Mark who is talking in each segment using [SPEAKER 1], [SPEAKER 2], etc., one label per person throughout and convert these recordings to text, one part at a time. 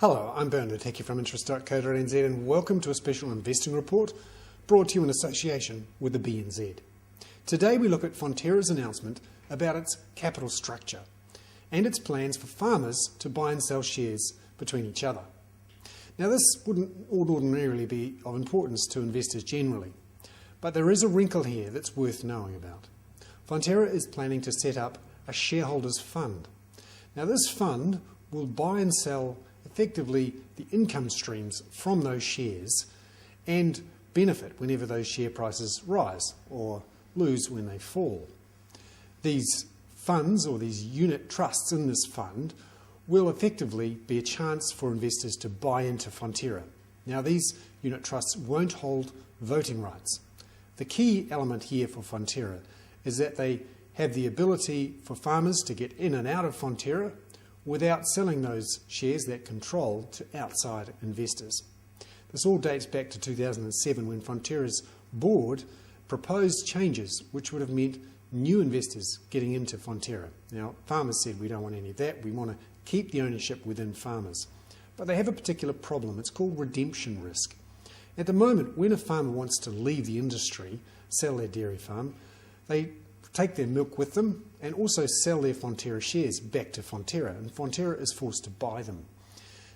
[SPEAKER 1] Hello, I'm Bernard Hickey from interest.co.nz and welcome to a special investing report brought to you in association with the BNZ. Today we look at Fonterra's announcement about its capital structure and its plans for farmers to buy and sell shares between each other. Now this wouldn't ordinarily be of importance to investors generally, but there is a wrinkle here that's worth knowing about. Fonterra is planning to set up a shareholders fund. Now this fund will buy and sell effectively the income streams from those shares and benefit whenever those share prices rise or lose when they fall. These funds or these unit trusts in this fund will effectively be a chance for investors to buy into Fonterra. Now these unit trusts won't hold voting rights. The key element here for Fonterra is that they have the ability for farmers to get in and out of Fonterra without selling those shares that control to outside investors. This all dates back to 2007 when Fonterra's board proposed changes which would have meant new investors getting into Fonterra. Now, farmers said we don't want any of that, we want to keep the ownership within farmers. But they have a particular problem, it's called redemption risk. At the moment, when a farmer wants to leave the industry, sell their dairy farm, they take their milk with them and also sell their Fonterra shares back to Fonterra, and Fonterra is forced to buy them.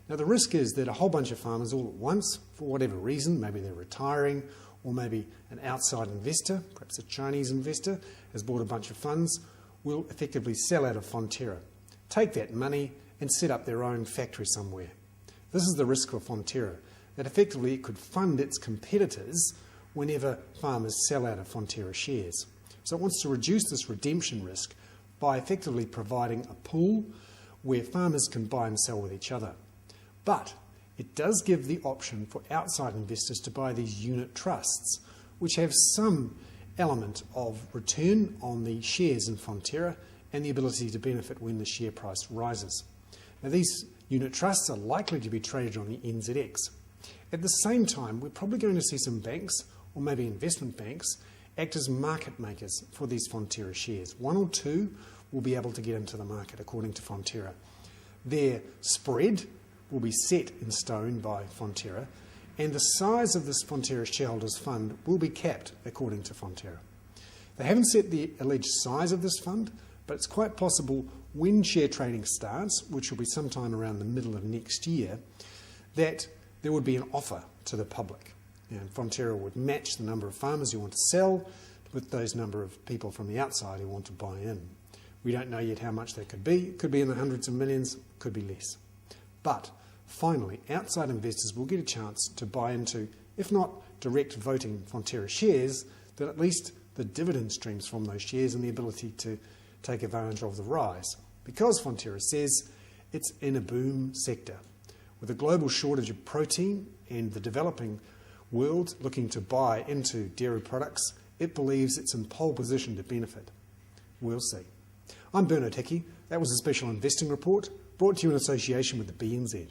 [SPEAKER 1] Now the risk is that a whole bunch of farmers all at once, for whatever reason, maybe they're retiring or maybe an outside investor, perhaps a Chinese investor, has bought a bunch of funds, will effectively sell out of Fonterra, take that money and set up their own factory somewhere. This is the risk for Fonterra, that effectively it could fund its competitors whenever farmers sell out of Fonterra shares. So it wants to reduce this redemption risk by effectively providing a pool where farmers can buy and sell with each other. But it does give the option for outside investors to buy these unit trusts, which have some element of return on the shares in Fonterra and the ability to benefit when the share price rises. Now these unit trusts are likely to be traded on the NZX. At the same time, we're probably going to see some banks, or maybe investment banks, act as market makers for these Fonterra shares. One or two will be able to get into the market according to Fonterra. Their spread will be set in stone by Fonterra, and the size of this Fonterra shareholders fund will be capped according to Fonterra. They haven't set the alleged size of this fund, but it's quite possible when share trading starts, which will be sometime around the middle of next year, that there would be an offer to the public. And Fonterra would match the number of farmers who want to sell with those number of people from the outside who want to buy in. We don't know yet how much that could be. It could be in the hundreds of millions, could be less. But finally, outside investors will get a chance to buy into, if not direct voting Fonterra shares, then at least the dividend streams from those shares and the ability to take advantage of the rise. Because Fonterra says it's in a boom sector. With a global shortage of protein and the developing world looking to buy into dairy products, it believes it's in pole position to benefit. We'll see. I'm Bernard Hickey. That was a special investing report brought to you in association with the BNZ.